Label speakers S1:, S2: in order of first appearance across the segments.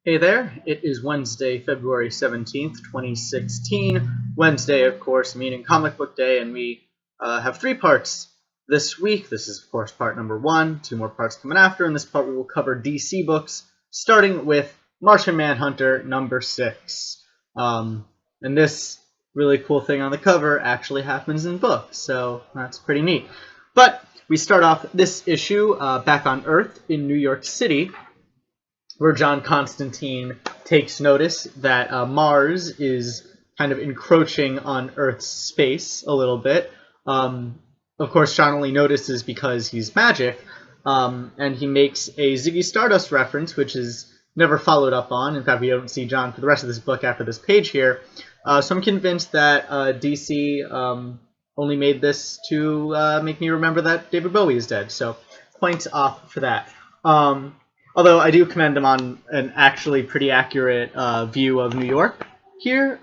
S1: Hey there, it is Wednesday, February 17th, 2016. Wednesday, of course, meaning Comic Book Day, and we have three parts this week. This is, of course, part number one, two more parts coming after. In this part, we will cover DC books, starting with Martian Manhunter number 6. And this really cool thing on the cover actually happens in books, so that's pretty neat. But we start off this issue back on Earth in New York City, where John Constantine takes notice that Mars is kind of encroaching on Earth's space a little bit. Of course, John only notices because he's magic, and he makes a Ziggy Stardust reference, which is never followed up on. In fact, we don't see John for the rest of this book after this page here. So I'm convinced that DC only made this to make me remember that David Bowie is dead. So points off for that. Although I do commend him on an actually pretty accurate view of New York here.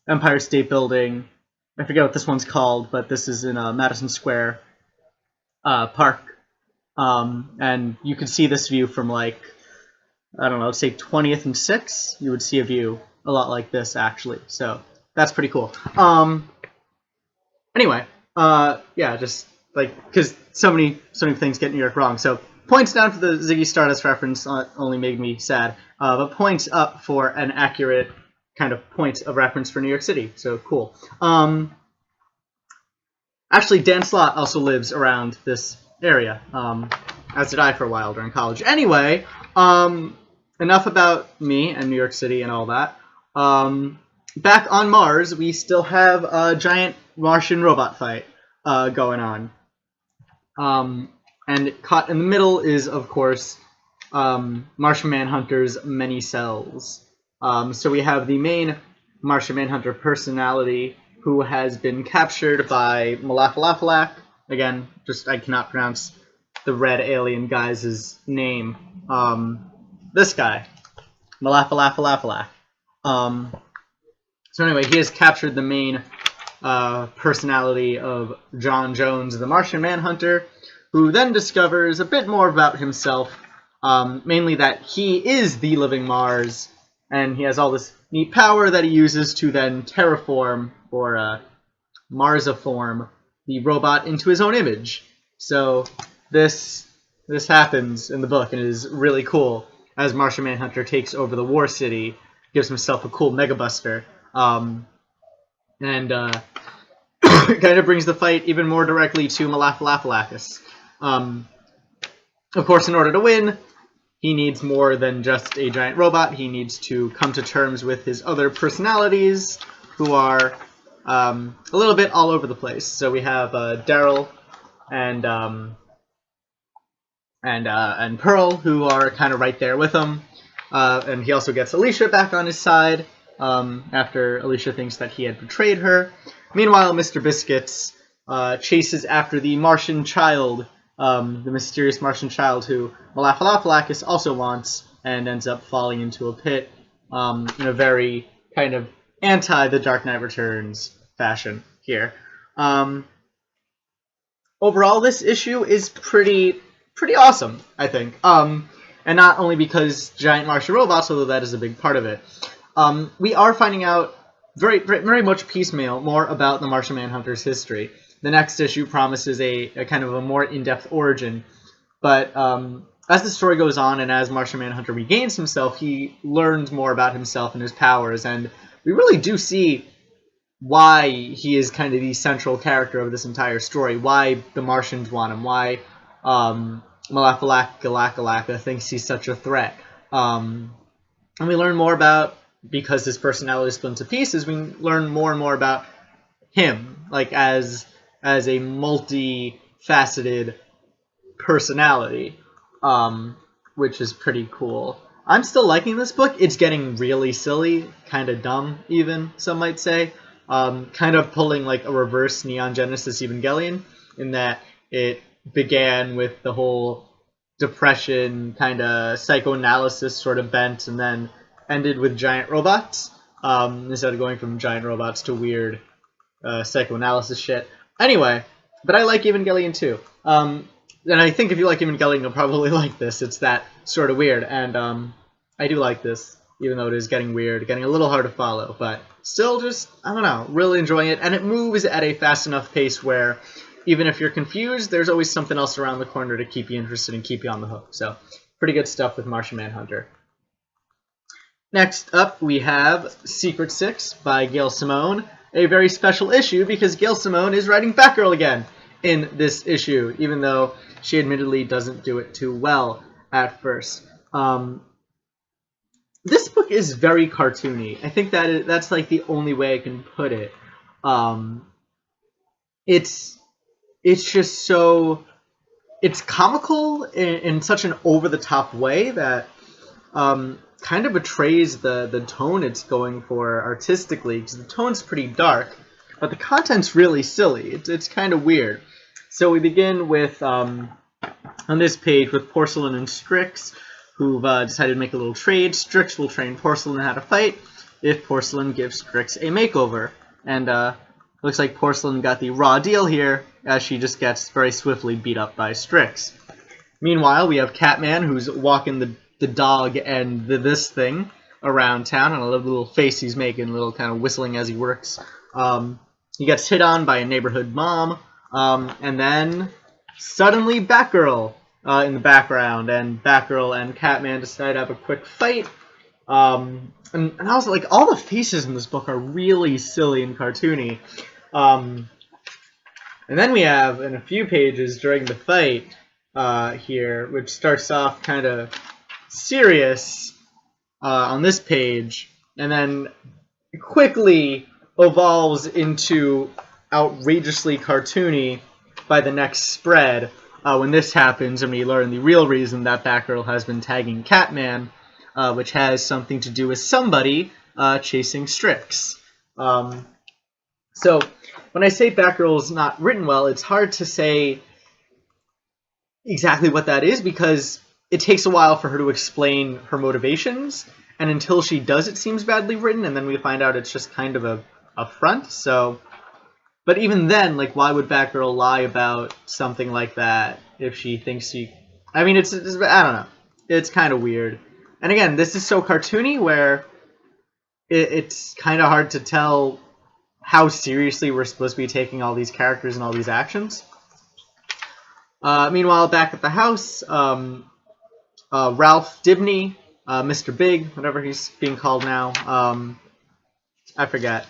S1: Empire State Building. I forget what this one's called, but this is in Madison Square Park. And you can see this view from, like, I don't know, say 20th and 6th. You would see a view a lot like this, actually. So that's pretty cool. Anyway, yeah, just, like, because so many things get New York wrong. So points down for the Ziggy Stardust reference only made me sad, but points up for an accurate kind of point of reference for New York City. So cool. Actually, Dan Slott also lives around this area, as did I for a while during college. Anyway, enough about me and New York City and all that. Back on Mars, we still have a giant Martian robot fight going on. And caught in the middle is, of course, Martian Manhunter's many cells. So we have the main Martian Manhunter personality, who has been captured by Malafalafalak. Again, just I cannot pronounce the red alien guy's name. This guy, Malafalafalak. So anyway, he has captured the main personality of John Jones, the Martian Manhunter, who then discovers a bit more about himself, mainly that he is the living Mars, and he has all this neat power that he uses to then terraform, or Marsiform, the robot into his own image. So this happens in the book, and it is really cool, as Martian Manhunter takes over the War City, gives himself a cool Mega Buster, and kind of brings the fight even more directly to Malafalafalakis. Of course, in order to win, he needs more than just a giant robot. He needs to come to terms with his other personalities, who are a little bit all over the place. So we have Daryl and Pearl, who are kind of right there with him. And he also gets Alicia back on his side after Alicia thinks that he had betrayed her. Meanwhile, Mr. Biscuits chases after the Martian child, the mysterious Martian child who Malafalafalakis also wants, and ends up falling into a pit in a very kind of anti-The Dark Knight Returns fashion here. Overall, this issue is pretty awesome, I think. And not only because giant Martian robots, although that is a big part of it. We are finding out very much piecemeal more about the Martian Manhunter's history. The next issue promises a kind of a more in-depth origin, but as the story goes on and as Martian Manhunter regains himself, he learns more about himself and his powers, and we really do see why he is kind of the central character of this entire story, why the Martians want him, why Malafalakalaka thinks he's such a threat. And we learn more about, because his personality is split into pieces, we learn more and more about him, like as a multi-faceted personality, which is pretty cool. I'm still liking this book. It's getting really silly, kind of dumb even, some might say. Kind of pulling like a reverse Neon Genesis Evangelion, in that it began with the whole depression, kind of psychoanalysis sort of bent, and then ended with giant robots, instead of going from giant robots to weird psychoanalysis shit. Anyway, but I like Evangelion too. And I think if you like Evangelion, you'll probably like this. It's that sort of weird. And I do like this, even though it is getting weird, getting a little hard to follow, but still just, I don't know, really enjoying it. And it moves at a fast enough pace where even if you're confused, there's always something else around the corner to keep you interested and keep you on the hook. So pretty good stuff with Martian Manhunter. Next up, we have Secret 6 by Gail Simone, a very special issue because Gail Simone is writing Batgirl again in this issue, even though she admittedly doesn't do it too well at first. This book is very cartoony. I think that's like the only way I can put it. It's just so, it's comical in such an over-the-top way that kind of betrays the tone it's going for artistically, because the tone's pretty dark, but the content's really silly. It's kind of weird. So we begin with, on this page, with Porcelain and Strix, who've decided to make a little trade. Strix will train Porcelain how to fight if Porcelain gives Strix a makeover. And looks like Porcelain got the raw deal here, as she just gets very swiftly beat up by Strix. Meanwhile, we have Catman, who's walking the dog and this thing around town, and I love the little face he's making, a little kind of whistling as he works. He gets hit on by a neighborhood mom, and then suddenly Batgirl in the background, and Batgirl and Catman decide to have a quick fight. And I was like, all the faces in this book are really silly and cartoony. And then we have, in a few pages during the fight here, which starts off kind of serious on this page, and then quickly evolves into outrageously cartoony by the next spread, when this happens and we learn the real reason that Batgirl has been tagging Catman, which has something to do with somebody chasing Strix. So when I say Batgirl's not written well, it's hard to say exactly what that is, because it takes a while for her to explain her motivations, and until she does, it seems badly written, and then we find out it's just kind of a front. So, but even then, like, why would Batgirl lie about something like that if she thinks she... I mean, it's I don't know. It's kind of weird. And again, this is so cartoony where it's kind of hard to tell how seriously we're supposed to be taking all these characters and all these actions. Meanwhile, back at the house, Ralph Dibny, Mr. Big, whatever he's being called now, I forget.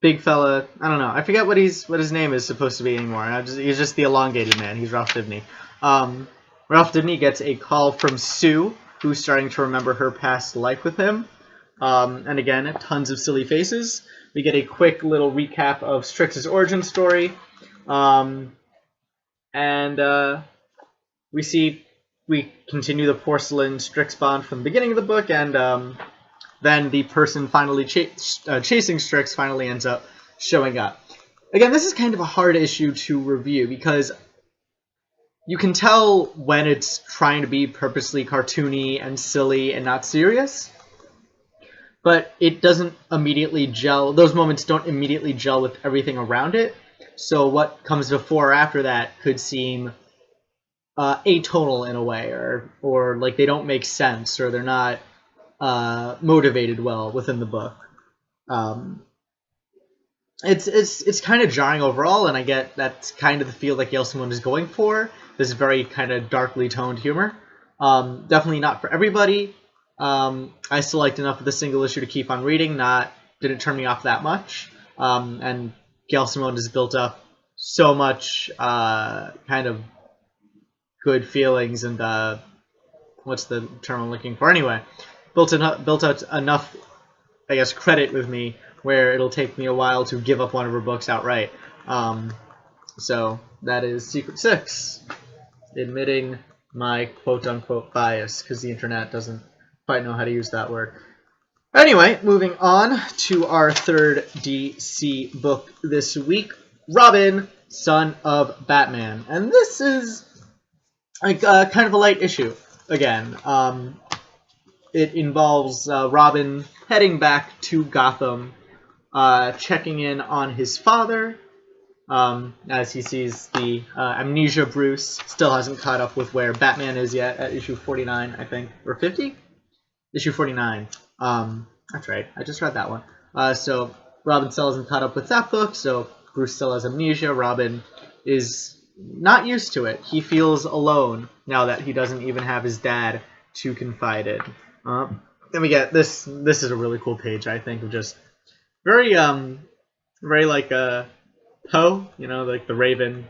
S1: Big fella, I don't know. I forget what his name is supposed to be anymore. He's just the elongated man. He's Ralph Dibny. Ralph Dibny gets a call from Sue, who's starting to remember her past life with him. And again, tons of silly faces. We get a quick little recap of Strix's origin story. We continue the Porcelain Strix bond from the beginning of the book, and then the person finally chasing Strix finally ends up showing up. Again, this is kind of a hard issue to review, because you can tell when it's trying to be purposely cartoony and silly and not serious, but it doesn't immediately gel. Those moments don't immediately gel with everything around it, so what comes before or after that could seem atonal in a way, or like they don't make sense, or they're not motivated well within the book. It's kind of jarring overall, and I get that's kind of the feel that Gail Simone is going for. This very kind of darkly toned humor. Definitely not for everybody. I still liked enough of the single issue to keep on reading. Didn't turn me off that much. And Gail Simone has built up so much kind of good feelings and what's the term I'm looking for? Anyway, built out enough, I guess, credit with me where it'll take me a while to give up one of her books outright. So that is Secret 6, admitting my quote-unquote bias, because the internet doesn't quite know how to use that word. Anyway, moving on to our third DC book this week, Robin, Son of Batman. And this is like kind of a light issue, again. It involves Robin heading back to Gotham, checking in on his father, as he sees the amnesia Bruce still hasn't caught up with where Batman is yet at issue 49, I think, or 50? Issue 49. That's right, I just read that one. So Robin still hasn't caught up with that book, so Bruce still has amnesia. Robin is not used to it. He feels alone now that he doesn't even have his dad to confide in. Then we get this. This is a really cool page, I think, of just very like Poe, you know, like the Raven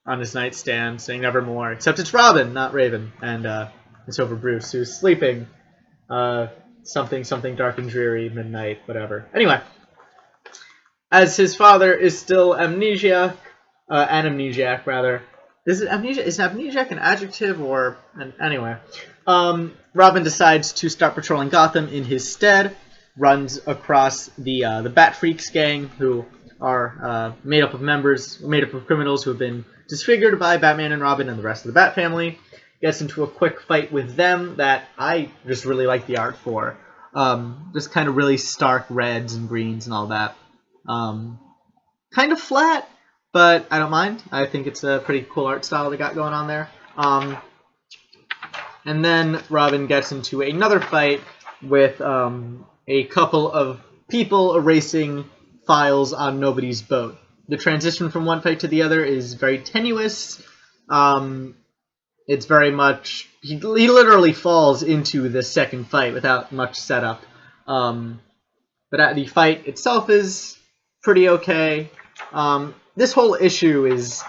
S1: on his nightstand saying nevermore, except it's Robin, not Raven, and it's over Bruce, who's sleeping. Something dark and dreary, midnight, whatever. Anyway, as his father is still amnesiac, rather. Is amnesiac an adjective or anyway? Robin decides to start patrolling Gotham in his stead. Runs across the Bat Freaks gang, who are made up of criminals who have been disfigured by Batman and Robin and the rest of the Bat family. Gets into a quick fight with them that I just really like the art for. Just kind of really stark reds and greens and all that. Kind of flat, but I don't mind. I think it's a pretty cool art style they got going on there. And then Robin gets into another fight with a couple of people erasing files on nobody's boat. The transition from one fight to the other is very tenuous. It's very much... He literally falls into the second fight without much setup. But the fight itself is pretty okay. This whole issue is...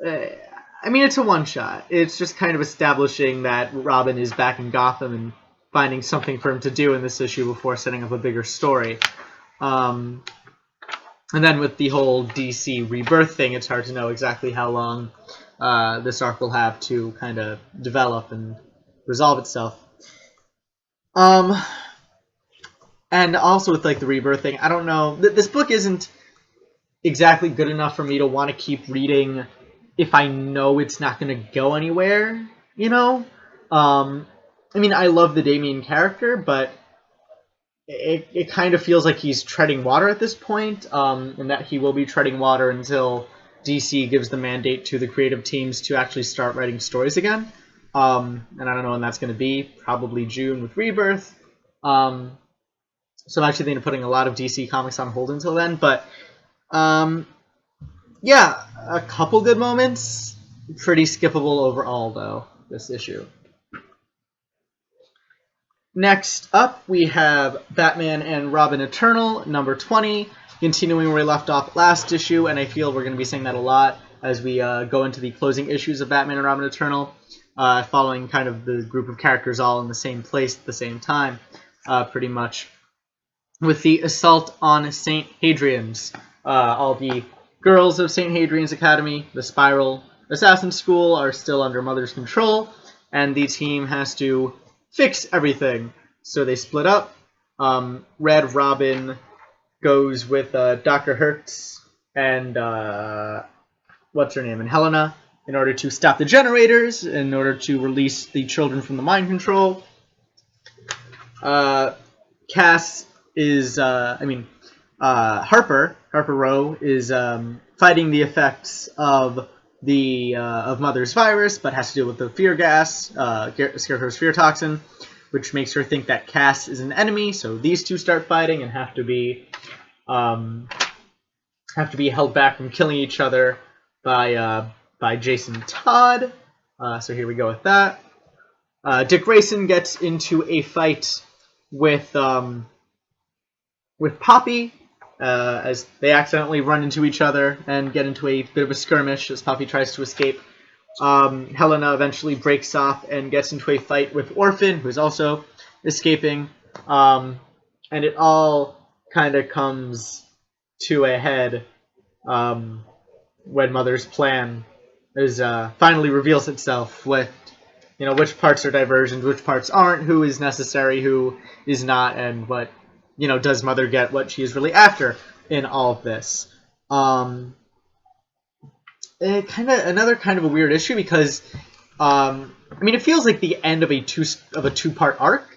S1: I mean, it's a one-shot. It's just kind of establishing that Robin is back in Gotham and finding something for him to do in this issue before setting up a bigger story. And then with the whole DC Rebirth thing, it's hard to know exactly how long this arc will have to kind of develop and resolve itself. And also with like the Rebirth thing, I don't know. This book isn't exactly good enough for me to want to keep reading if I know it's not going to go anywhere, you know? I mean, I love the Damian character, but it kind of feels like he's treading water at this point, and that he will be treading water until DC gives the mandate to the creative teams to actually start writing stories again. And I don't know when that's going to be, probably June with Rebirth. So I'm actually thinking of putting a lot of DC comics on hold until then, but yeah, a couple good moments. Pretty skippable overall, though, this issue. Next up, we have Batman and Robin Eternal, number 20, continuing where we left off last issue, and I feel we're going to be saying that a lot as we go into the closing issues of Batman and Robin Eternal, following kind of the group of characters all in the same place at the same time, pretty much. With the assault on St. Hadrian's, all the girls of St. Hadrian's Academy, the Spiral Assassin School, are still under Mother's control, and the team has to fix everything. So they split up. Red Robin goes with Dr. Hertz and what's her name, and Helena, in order to stop the generators, in order to release the children from the mind control. Cass is, Harper Row is fighting the effects of the Mother's virus, but has to deal with the fear gas, Scarecrow's fear toxin, which makes her think that Cass is an enemy. So these two start fighting and have to be held back from killing each other by Jason Todd. So here we go with that. Dick Grayson gets into a fight with Poppy, as they accidentally run into each other and get into a bit of a skirmish as Poppy tries to escape. Helena eventually breaks off and gets into a fight with Orphan, who is also escaping. And it all kind of comes to a head when Mother's plan is finally reveals itself with, you know, which parts are diversions, which parts aren't, who is necessary, who is not, and what, you know, does Mother get what she is really after in all of this. Another kind of a weird issue because, I mean, it feels like the end of a two-part arc,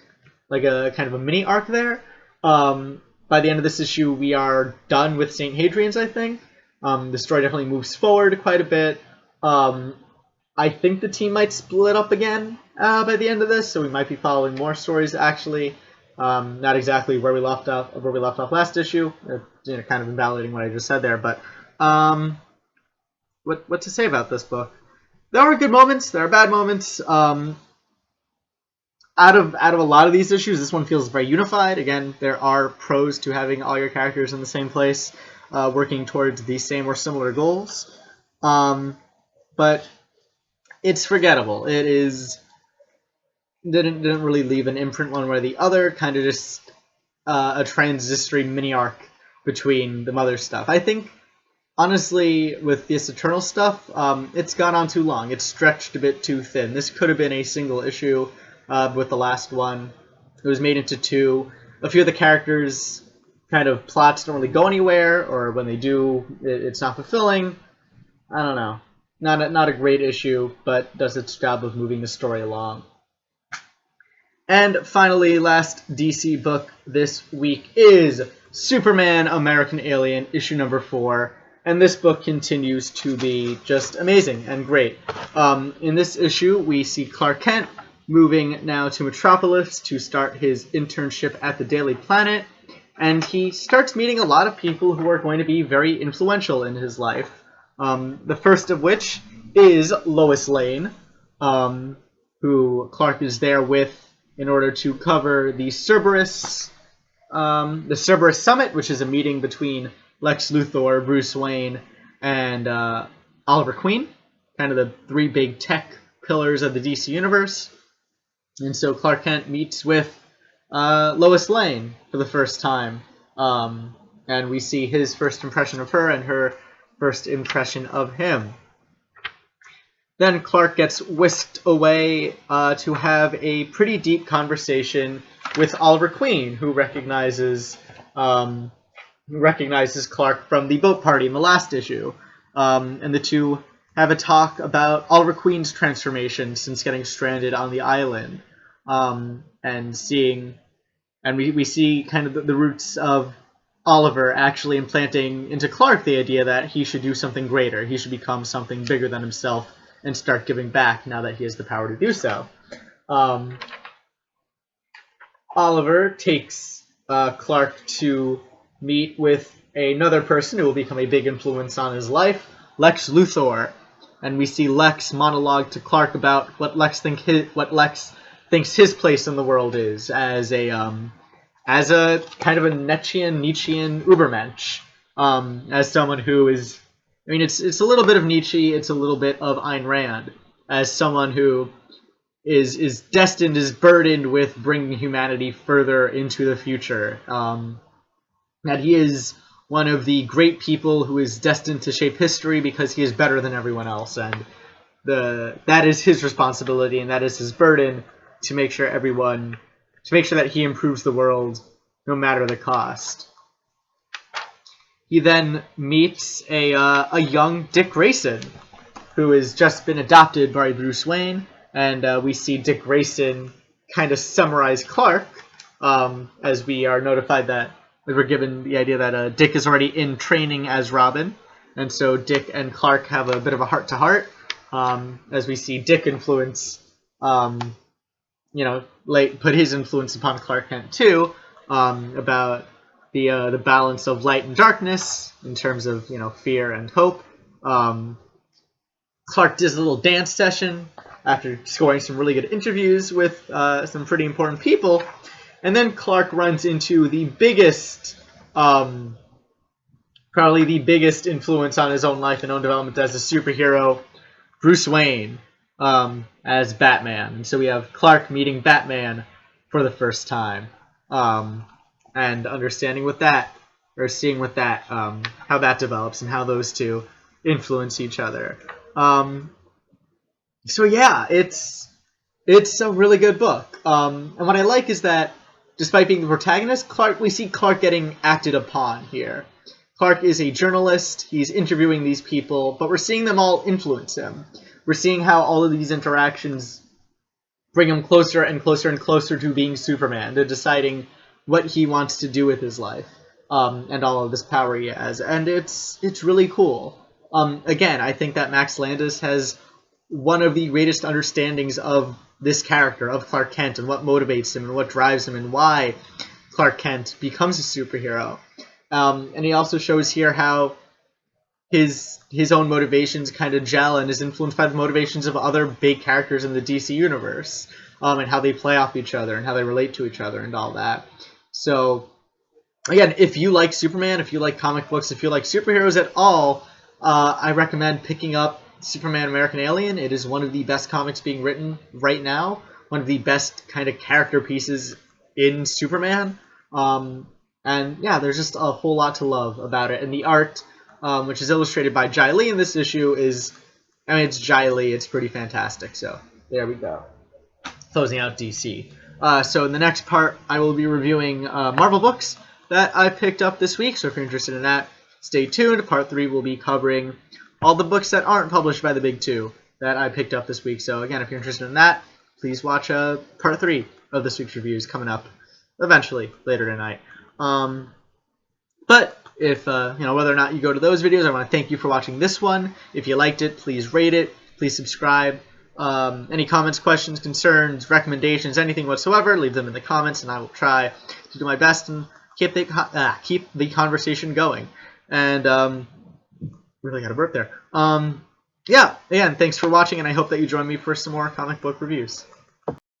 S1: like a kind of a mini arc there. By the end of this issue, we are done with St. Hadrian's, I think. The story definitely moves forward quite a bit. I think the team might split up again by the end of this, so we might be following more stories actually. Not exactly where we left off last issue. Kind of invalidating what I just said there, but what to say about this book? There are good moments. There are bad moments. Out of a lot of these issues, this one feels very unified. Again, there are pros to having all your characters in the same place, working towards the same or similar goals. But it's forgettable. It is didn't really leave an imprint one way or the other. Kind of just a transitory mini arc between the Mother stuff. I think, honestly, with this Eternal stuff, it's gone on too long. It's stretched a bit too thin. This could have been a single issue with the last one. It was made into two. A few of the characters' kind of plots don't really go anywhere, or when they do, it's not fulfilling. I don't know. Not a great issue, but does its job of moving the story along. And finally, last DC book this week is Superman American Alien, issue number 4. And this book continues to be just amazing and great. In this issue, we see Clark Kent moving now to Metropolis to start his internship at the Daily Planet. And he starts meeting a lot of people who are going to be very influential in his life. The first of which is Lois Lane, who Clark is there with in order to cover the Cerberus Summit, which is a meeting between Lex Luthor, Bruce Wayne, and Oliver Queen, kind of the three big tech pillars of the DC universe. And so Clark Kent meets with Lois Lane for the first time, and we see his first impression of her and her first impression of him. Then Clark gets whisked away to have a pretty deep conversation with Oliver Queen, who recognizes Clark from the boat party in the last issue. And the two have a talk about Oliver Queen's transformation since getting stranded on the island. And we see kind of the roots of Oliver actually implanting into Clark the idea that he should do something greater. He should become something bigger than himself and start giving back now that he has the power to do so. Oliver takes Clark to meet with another person who will become a big influence on his life, Lex Luthor. And we see Lex monologue to Clark about what Lex thinks his place in the world is as a kind of a Nietzschean Ubermensch, as someone who is, I mean, it's a little bit of Nietzsche, it's a little bit of Ayn Rand, as someone who is destined, is burdened with bringing humanity further into the future. That he is one of the great people who is destined to shape history because he is better than everyone else, and that is his responsibility and that is his burden to make sure that he improves the world no matter the cost. He then meets a young Dick Grayson, who has just been adopted by Bruce Wayne, and we see Dick Grayson kind of summarize Clark, as we are notified that we're given the idea that Dick is already in training as Robin, and so Dick and Clark have a bit of a heart-to-heart, as we see Dick influence, put his influence upon Clark Kent too, about the balance of light and darkness in terms of fear and hope. Clark does a little dance session after scoring some really good interviews with some pretty important people, and then Clark runs into the biggest, probably the biggest influence on his own life and own development as a superhero, Bruce Wayne, as Batman. And so we have Clark meeting Batman for the first time. And understanding with that, or seeing with that, how that develops and how those two influence each other. So yeah, it's a really good book. And what I like is that, despite being the protagonist, we see Clark getting acted upon here. Clark is a journalist, he's interviewing these people, but we're seeing them all influence him. We're seeing how all of these interactions bring him closer and closer and closer to being Superman, to deciding what he wants to do with his life. and all of this power he has, and it's really cool. Again, I think that Max Landis has one of the greatest understandings of this character, of Clark Kent, and what motivates him, and what drives him, and why Clark Kent becomes a superhero. And he also shows here how his own motivations kind of gel and is influenced by the motivations of other big characters in the DC universe, and how they play off each other and how they relate to each other and all that. So, again, if you like Superman, if you like comic books, if you like superheroes at all, I recommend picking up Superman American Alien. It is one of the best comics being written right now, one of the best kind of character pieces in Superman. And yeah, there's just a whole lot to love about it. And the art, which is illustrated by Jai Lee in this issue, is, I mean, it's Jai Lee. It's pretty fantastic. So there we go. Closing out DC. So in the next part, I will be reviewing Marvel books that I picked up this week. So if you're interested in that, stay tuned. Part 3 will be covering all the books that aren't published by the big two that I picked up this week. So again, if you're interested in that, please watch part 3 of this week's reviews coming up eventually later tonight. But if whether or not you go to those videos, I want to thank you for watching this one. If you liked it, please rate it, please subscribe. Any comments, questions, concerns, recommendations, anything whatsoever, leave them in the comments, and I will try to do my best and keep the conversation going. And really got a burp there. Yeah, again, thanks for watching, and I hope that you join me for some more comic book reviews.